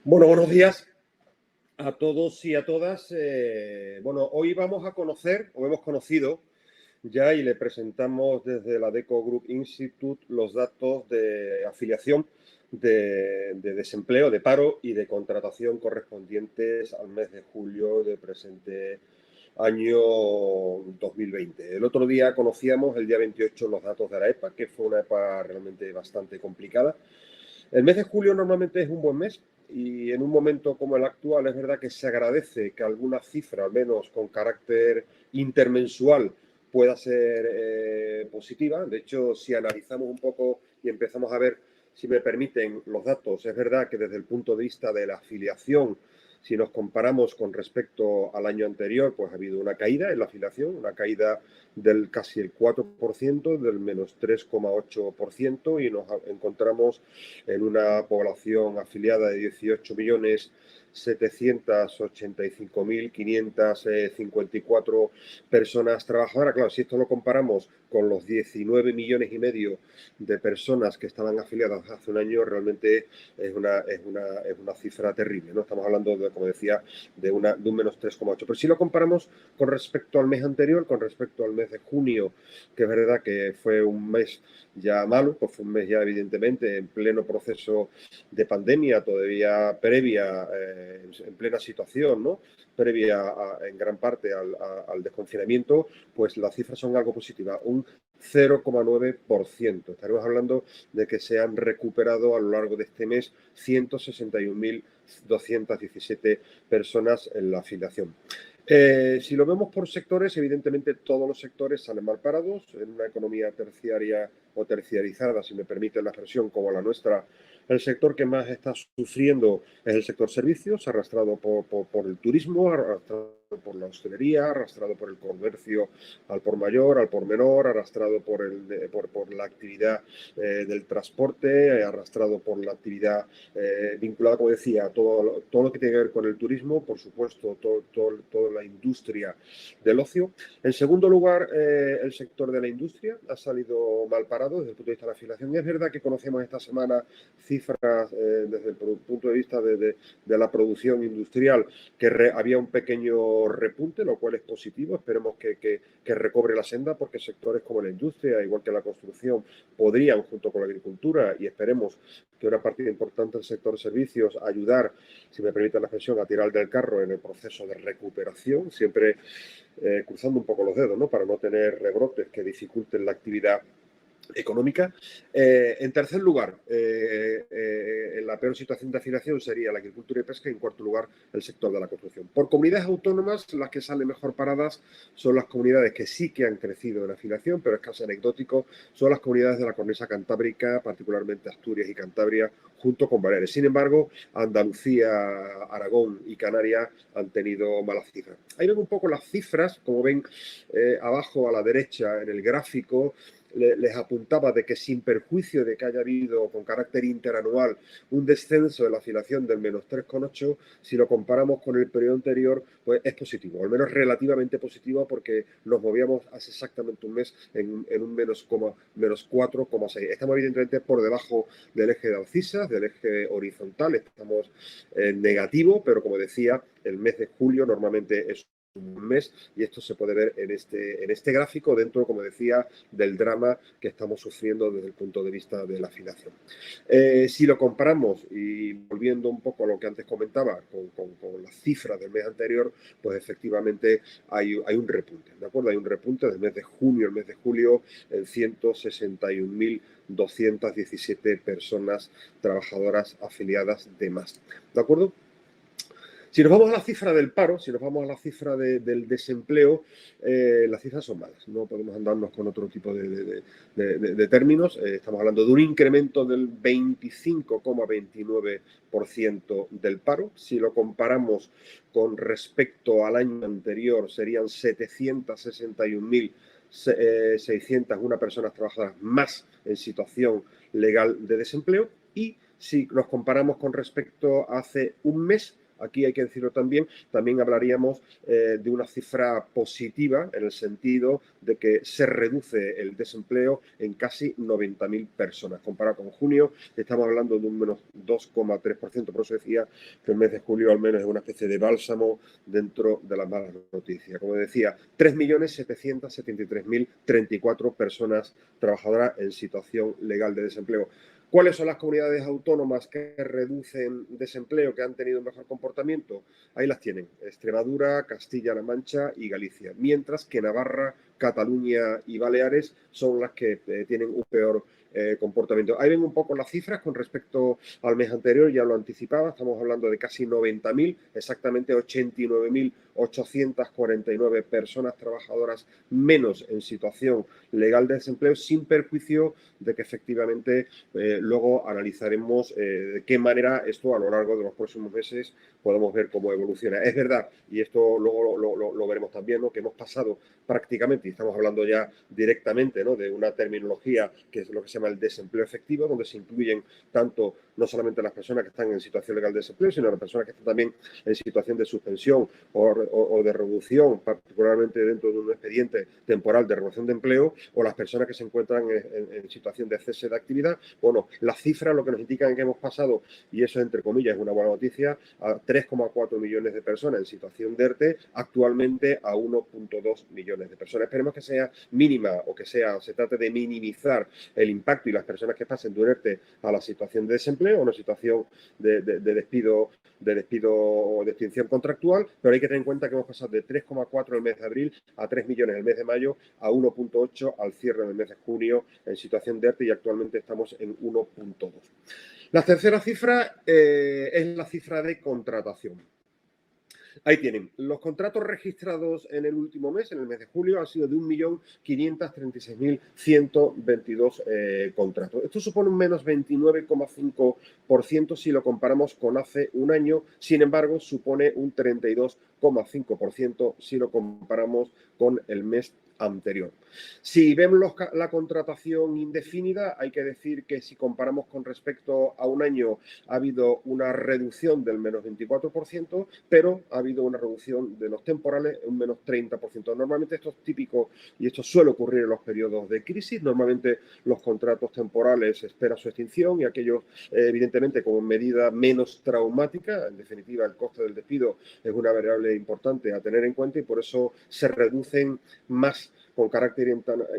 Bueno, buenos días a todos y a todas. Hoy vamos a conocer, o hemos conocido ya, y le presentamos desde la Adecco Group Institute los datos de afiliación de desempleo, de paro y de contratación correspondientes al mes de julio del presente año 2020. El otro día conocíamos, el día 28, los datos de la EPA, que fue una EPA realmente bastante complicada. El mes de julio normalmente es un buen mes y en un momento como el actual es verdad que se agradece que alguna cifra, al menos con carácter intermensual, pueda ser positiva. De hecho, si analizamos un poco y empezamos a ver, si me permiten, los datos, es verdad que desde el punto de vista de la afiliación, si nos comparamos con respecto al año anterior, pues ha habido una caída en la afiliación, una caída del casi el 4%, del menos 3,8%, y nos encontramos en una población afiliada de 18.785.554 personas trabajadoras. Claro, si esto lo comparamos con los 19,5 millones de personas que estaban afiliadas hace un año, realmente es una cifra terrible, ¿no? Estamos hablando, como decía, de un menos 3,8%. Pero si lo comparamos con respecto al mes anterior, con respecto al mes de junio, que es verdad que fue un mes ya malo, pues fue un mes ya evidentemente en pleno proceso de pandemia, todavía previa, en plena situación, ¿no? Previa en gran parte al desconfinamiento, pues las cifras son algo positivas, un 0,9%. Estaremos hablando de que se han recuperado a lo largo de este mes 161.217 personas en la afiliación. Si lo vemos por sectores, evidentemente todos los sectores salen mal parados. En una economía terciaria o terciarizada, si me permite la expresión, como la nuestra, el sector que más está sufriendo es el sector servicios, arrastrado por el turismo, arrastrado por la hostelería, arrastrado por el comercio al por mayor, al por menor, arrastrado por la actividad del transporte, arrastrado por la actividad vinculada, como decía, todo lo que tiene que ver con el turismo, por supuesto, toda la industria del ocio. En segundo lugar, el sector de la industria ha salido mal parado desde el punto de vista de la afiliación. Y es verdad que conocemos esta semana cifras desde el punto de vista de la producción industrial, que había un pequeño repunte, lo cual es positivo. Esperemos que recobre la senda, porque sectores como la industria, igual que la construcción, podrían, junto con la agricultura, y esperemos que una parte importante del sector servicios, ayudar, si me permite la expresión, a tirar del carro en el proceso de recuperación, siempre cruzando un poco los dedos, ¿no? Para no tener rebrotes que dificulten la actividad económica. En tercer lugar, en la peor situación de afiliación sería la agricultura y pesca, y en cuarto lugar el sector de la construcción. Por comunidades autónomas, las que salen mejor paradas son las comunidades que sí que han crecido en afiliación, pero es casi anecdótico, son las comunidades de la cornisa cantábrica, particularmente Asturias y Cantabria, junto con Baleares. Sin embargo, Andalucía, Aragón y Canarias han tenido malas cifras. Ahí ven un poco las cifras, como ven abajo a la derecha en el gráfico. Les apuntaba de que, sin perjuicio de que haya habido con carácter interanual un descenso de la afiliación del menos 3,8, si lo comparamos con el periodo anterior, pues es positivo, al menos relativamente positivo, porque nos movíamos hace exactamente un mes en un menos 4,6. Estamos evidentemente por debajo del eje de alcisas, del eje horizontal, estamos en negativo, pero como decía, el mes de julio normalmente es un mes, y esto se puede ver en este gráfico dentro, como decía, del drama que estamos sufriendo desde el punto de vista de la afiliación. Si lo comparamos, y volviendo un poco a lo que antes comentaba con las cifras del mes anterior, pues efectivamente hay un repunte, ¿de acuerdo? Hay un repunte del mes de junio al mes de julio en 161.217 personas trabajadoras afiliadas de más, ¿de acuerdo? Si nos vamos a la cifra del paro, si nos vamos a la cifra del desempleo, las cifras son malas. No podemos andarnos con otro tipo de términos. Estamos hablando de un incremento del 25,29% del paro. Si lo comparamos con respecto al año anterior, serían 761.601 personas trabajadoras más en situación legal de desempleo. Y si nos comparamos con respecto a hace un mes, aquí hay que decirlo también hablaríamos de una cifra positiva en el sentido de que se reduce el desempleo en casi 90.000 personas. Comparado con junio, estamos hablando de un menos 2,3%, por eso decía que el mes de julio al menos es una especie de bálsamo dentro de las malas noticias. Como decía, 3.773.034 personas trabajadoras en situación legal de desempleo. ¿Cuáles son las comunidades autónomas que reducen desempleo, que han tenido un mejor comportamiento? Ahí las tienen: Extremadura, Castilla-La Mancha y Galicia. Mientras que Navarra, Cataluña y Baleares son las que tienen un peor comportamiento. Ahí ven un poco las cifras con respecto al mes anterior, ya lo anticipaba, estamos hablando de casi 90.000, exactamente 89.849 personas trabajadoras menos en situación legal de desempleo, sin perjuicio de que efectivamente luego analizaremos de qué manera esto a lo largo de los próximos meses podemos ver cómo evoluciona. Es verdad, y esto luego lo veremos también, ¿no?, que hemos pasado prácticamente, y estamos hablando ya directamente, ¿no?, de una terminología que es lo que se llama el desempleo efectivo, donde se incluyen tanto no solamente las personas que están en situación legal de desempleo, sino las personas que están también en situación de suspensión o de reducción, particularmente dentro de un expediente temporal de regulación de empleo, o las personas que se encuentran en situación de cese de actividad. Bueno, las cifras lo que nos indican que hemos pasado, y eso entre comillas es una buena noticia, a 3,4 millones de personas en situación de ERTE, actualmente a 1,2 millones de personas. Esperemos que sea mínima o que se trate de minimizar el impacto y las personas que pasen de un ERTE a la situación de desempleo o una situación de despido o de extinción contractual, pero hay que tener en cuenta que hemos pasado de 3,4 el mes de abril a 3 millones el mes de mayo, a 1,8 al cierre del mes de junio en situación de ERTE, y actualmente estamos en 1,2. La tercera cifra es la cifra de contratación. Ahí tienen. Los contratos registrados en el último mes, en el mes de julio, han sido de 1.536.122 contratos. Esto supone un menos 29,5% si lo comparamos con hace un año. Sin embargo, supone un 32,5% si lo comparamos con el mes anterior. Si vemos la contratación indefinida, hay que decir que si comparamos con respecto a un año, ha habido una reducción del menos 24%, pero ha habido una reducción de los temporales, un menos 30%. Normalmente esto es típico y esto suele ocurrir en los periodos de crisis. Normalmente los contratos temporales esperan su extinción, y aquellos, evidentemente, como medida menos traumática. En definitiva, el coste del despido es una variable importante a tener en cuenta, y por eso se reducen más con carácter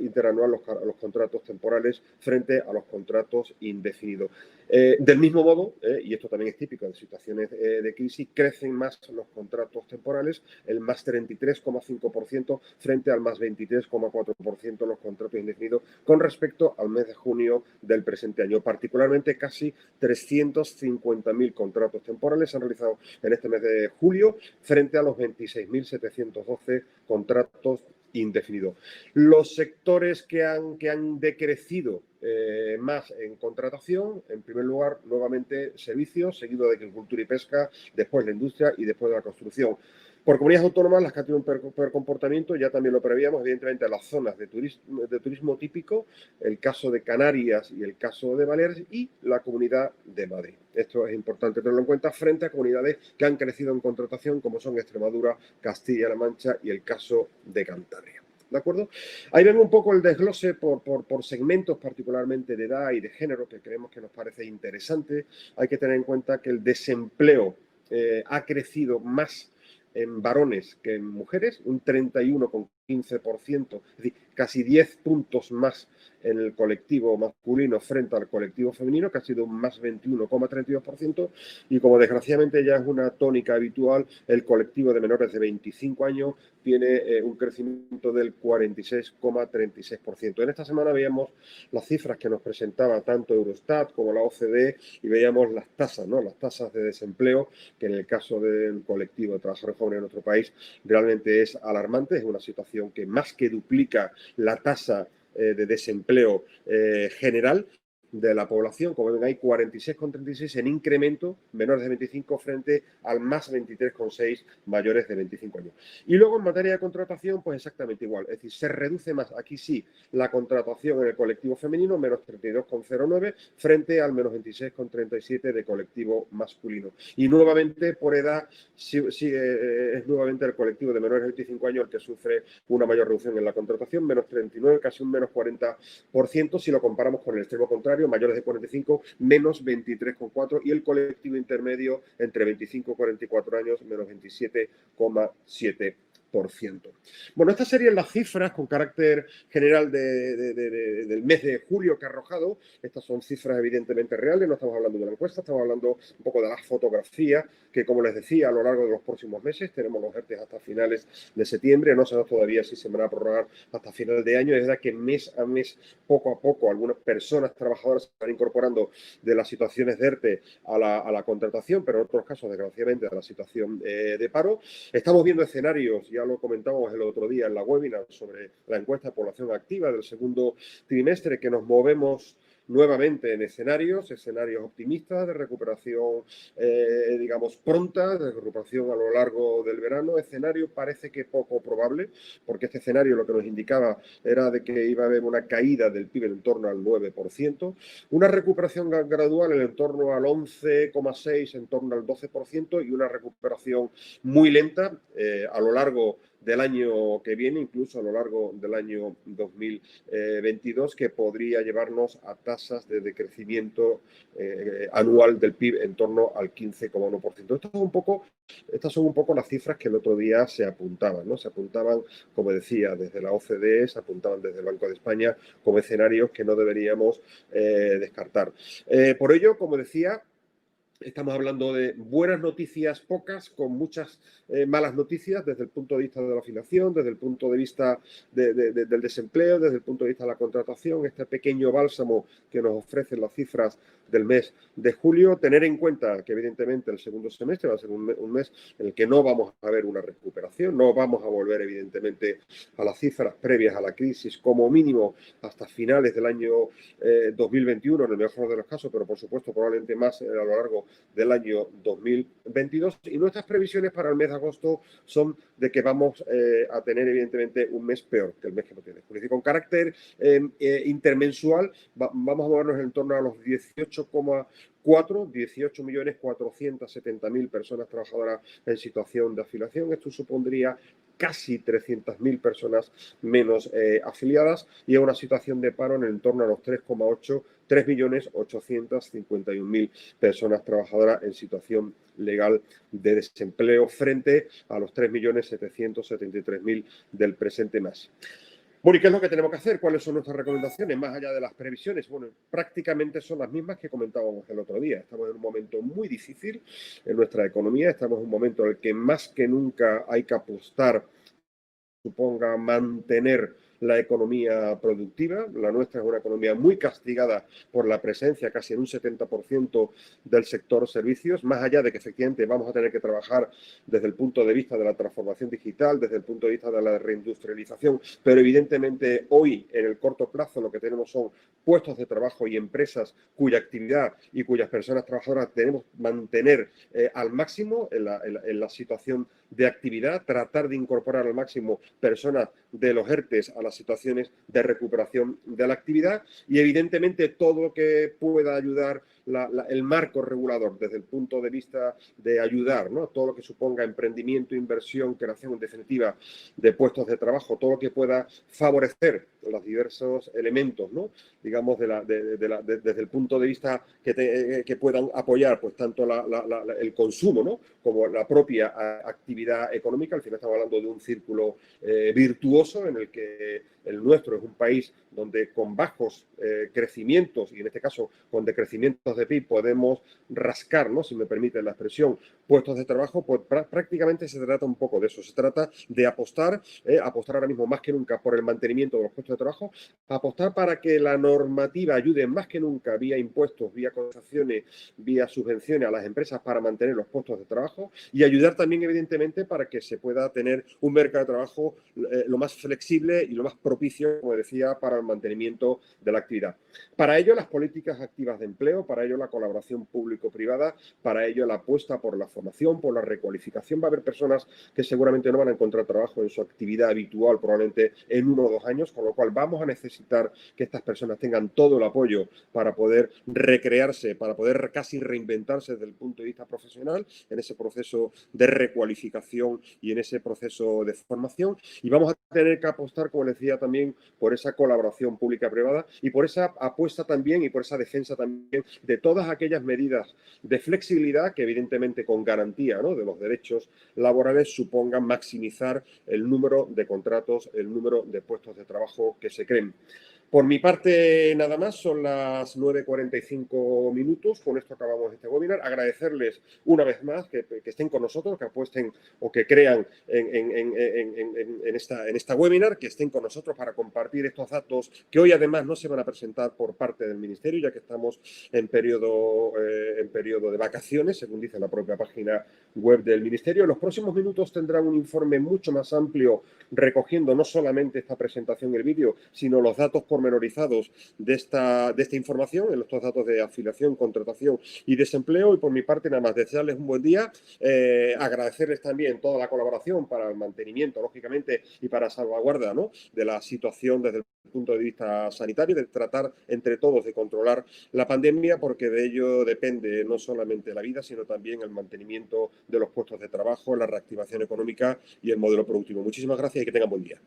interanual los contratos temporales frente a los contratos indefinidos. Del mismo modo, y esto también es típico en situaciones de crisis, crecen más los contratos temporales, el más 33,5% frente al más 23,4% los contratos indefinidos con respecto al mes de junio del presente año. Particularmente, casi 350.000 contratos temporales se han realizado en este mes de julio frente a los 26.712 contratos indefinido. Los sectores que han decrecido más en contratación, en primer lugar, nuevamente servicios, seguido de agricultura y pesca, después la industria y después de la construcción. Por comunidades autónomas, las que han tenido un peor comportamiento, ya también lo prevíamos, evidentemente las zonas de turismo típico, el caso de Canarias y el caso de Baleares, y la Comunidad de Madrid. Esto es importante tenerlo en cuenta frente a comunidades que han crecido en contratación, como son Extremadura, Castilla-La Mancha y el caso de Cantabria. ¿De acuerdo? Ahí ven un poco el desglose por segmentos, particularmente de edad y de género, que creemos que nos parece interesante. Hay que tener en cuenta que el desempleo ha crecido más en varones que en mujeres, un 31,15%, es decir, casi 10 puntos más en el colectivo masculino frente al colectivo femenino, que ha sido un más 21,32%, y como desgraciadamente ya es una tónica habitual, el colectivo de menores de 25 años tiene un crecimiento del 46,36%. En esta semana veíamos las cifras que nos presentaba tanto Eurostat como la OCDE, y veíamos las tasas, ¿no?, las tasas de desempleo, que en el caso del colectivo de trabajadores jóvenes en nuestro país realmente es alarmante. Es una situación que más que duplica la tasa de desempleo general, de la población, como ven, hay 46,36 en incremento, menores de 25 frente al más 23,6 mayores de 25 años. Y luego en materia de contratación, pues exactamente igual, es decir, se reduce más, aquí sí, la contratación en el colectivo femenino, menos 32,09 frente al menos 26,37 de colectivo masculino. Y nuevamente por edad, es nuevamente el colectivo de menores de 25 años el que sufre una mayor reducción en la contratación, menos 39, casi un menos 40%, si lo comparamos con el extremo contrario, mayores de 45, menos 23,4, y el colectivo intermedio entre 25 y 44 años, menos 27,7%. Bueno, estas serían las cifras con carácter general del mes de julio que ha arrojado. Estas son cifras evidentemente reales, no estamos hablando de una encuesta, estamos hablando un poco de las fotografías que, como les decía, a lo largo de los próximos meses tenemos los ERTE hasta finales de septiembre, no sabemos todavía si se van a prorrogar hasta final de año. Es verdad que mes a mes, poco a poco, algunas personas trabajadoras se van incorporando de las situaciones de ERTE a la contratación, pero en otros casos, desgraciadamente, a la situación de paro. Estamos viendo escenarios, ya lo comentábamos el otro día en la webinar sobre la encuesta de población activa del segundo trimestre, que nos movemos nuevamente en escenarios optimistas de recuperación, digamos, pronta, de recuperación a lo largo del verano. Escenario parece que poco probable, porque este escenario lo que nos indicaba era de que iba a haber una caída del PIB en torno al 9%, una recuperación gradual en torno al 11,6%, en torno al 12%, y una recuperación muy lenta a lo largo del año que viene, incluso a lo largo del año 2022, que podría llevarnos a tasas de decrecimiento anual del PIB en torno al 15,1%. Estas son un poco las cifras que el otro día se apuntaban, ¿no? Se apuntaban, como decía, desde la OCDE, se apuntaban desde el Banco de España como escenarios que no deberíamos descartar. Por ello, como decía, estamos hablando de buenas noticias pocas, con muchas malas noticias desde el punto de vista de la afiliación, desde el punto de vista del desempleo, desde el punto de vista de la contratación, este pequeño bálsamo que nos ofrecen las cifras del mes de julio. Tener en cuenta que evidentemente el segundo semestre va a ser un mes en el que no vamos a ver una recuperación, no vamos a volver evidentemente a las cifras previas a la crisis, como mínimo hasta finales del año 2021, en el mejor de los casos, pero por supuesto probablemente más a lo largo del año 2022, y nuestras previsiones para el mes de agosto son de que vamos a tener evidentemente un mes peor que el mes que no tiene. Es decir, con carácter intermensual vamos a movernos en torno a los 18,4 personas trabajadoras en situación de afiliación. Esto supondría casi 300.000 personas menos afiliadas, y a una situación de paro en el entorno a los 3.851.000 personas trabajadoras en situación legal de desempleo frente a los 3.773.000 del presente mes. Bueno, ¿y qué es lo que tenemos que hacer? ¿Cuáles son nuestras recomendaciones más allá de las previsiones? Bueno, prácticamente son las mismas que comentábamos el otro día. Estamos en un momento muy difícil en nuestra economía, estamos en un momento en el que más que nunca hay que apostar, suponga mantener la economía productiva. La nuestra es una economía muy castigada por la presencia casi en un 70% del sector servicios, más allá de que efectivamente vamos a tener que trabajar desde el punto de vista de la transformación digital, desde el punto de vista de la reindustrialización, pero evidentemente hoy en el corto plazo lo que tenemos son puestos de trabajo y empresas cuya actividad y cuyas personas trabajadoras tenemos que mantener al máximo en la situación de actividad, tratar de incorporar al máximo personas de los ERTES a las situaciones de recuperación de la actividad, y evidentemente todo lo que pueda ayudar el marco regulador desde el punto de vista de ayudar, ¿no? Todo lo que suponga emprendimiento, inversión, creación en definitiva de puestos de trabajo, todo lo que pueda favorecer los diversos elementos, ¿no? Digamos, desde el punto de vista que puedan apoyar pues tanto el consumo, ¿no? Como la propia actividad económica. Al final estamos hablando de un círculo virtuoso en el que el nuestro es un país donde con bajos crecimientos, y en este caso con decrecimientos puntos de PIB podemos rascar, ¿no? Si me permite la expresión, puestos de trabajo, pues prácticamente se trata un poco de eso. Se trata de apostar, apostar ahora mismo más que nunca por el mantenimiento de los puestos de trabajo, apostar para que la normativa ayude más que nunca vía impuestos, vía cotizaciones, vía subvenciones a las empresas para mantener los puestos de trabajo y ayudar también, evidentemente, para que se pueda tener un mercado de trabajo lo más flexible y lo más propicio, como decía, para el mantenimiento de la actividad. Para ello, las políticas activas de empleo, para ello, la colaboración público-privada, para ello, la apuesta por la formación, por la recualificación. Va a haber personas que seguramente no van a encontrar trabajo en su actividad habitual, probablemente en 1 o 2 años, con lo cual vamos a necesitar que estas personas tengan todo el apoyo para poder recrearse, para poder casi reinventarse desde el punto de vista profesional, en ese proceso de recualificación y en ese proceso de formación. Y vamos a tener que apostar, como les decía también, por esa colaboración pública-privada y por esa apuesta también y por esa defensa también de todas aquellas medidas de flexibilidad que evidentemente con garantía, ¿no?, de los derechos laborales supongan maximizar el número de contratos, el número de puestos de trabajo que se creen. Por mi parte, nada más, son las 9:45 minutos. Con esto acabamos este webinar. Agradecerles una vez más que estén con nosotros, que apuesten o que crean en esta webinar, que estén con nosotros para compartir estos datos que hoy además no se van a presentar por parte del Ministerio, ya que estamos en periodo de vacaciones, según dice la propia página web del Ministerio. En los próximos minutos tendrán un informe mucho más amplio recogiendo no solamente esta presentación y el vídeo, sino los datos pormenorizados de esta información, en estos datos de afiliación, contratación y desempleo. Y por mi parte, nada más, desearles un buen día, agradecerles también toda la colaboración para el mantenimiento, lógicamente, y para salvaguarda, ¿no?, de la situación desde el punto de vista sanitario, de tratar entre todos de controlar la pandemia, porque de ello depende no solamente la vida, sino también el mantenimiento de los puestos de trabajo, la reactivación económica y el modelo productivo. Muchísimas gracias y que tengan buen día.